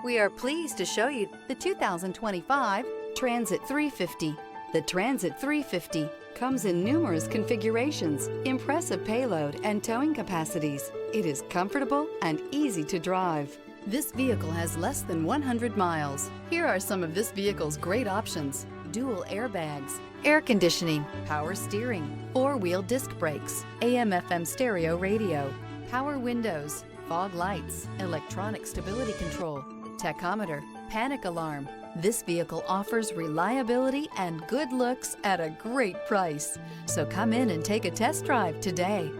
We are pleased to show you the 2025 Transit 350. The Transit 350 comes in numerous configurations, impressive payload and towing capacities. It is comfortable and easy to drive. This vehicle has less than 100 miles. Here are some of this vehicle's great options: dual airbags, air conditioning, power steering, four-wheel disc brakes, AM/FM stereo radio, power windows, fog lights, electronic stability control, tachometer, panic alarm. This vehicle offers reliability and good looks at a great price. So come in and take a test drive today.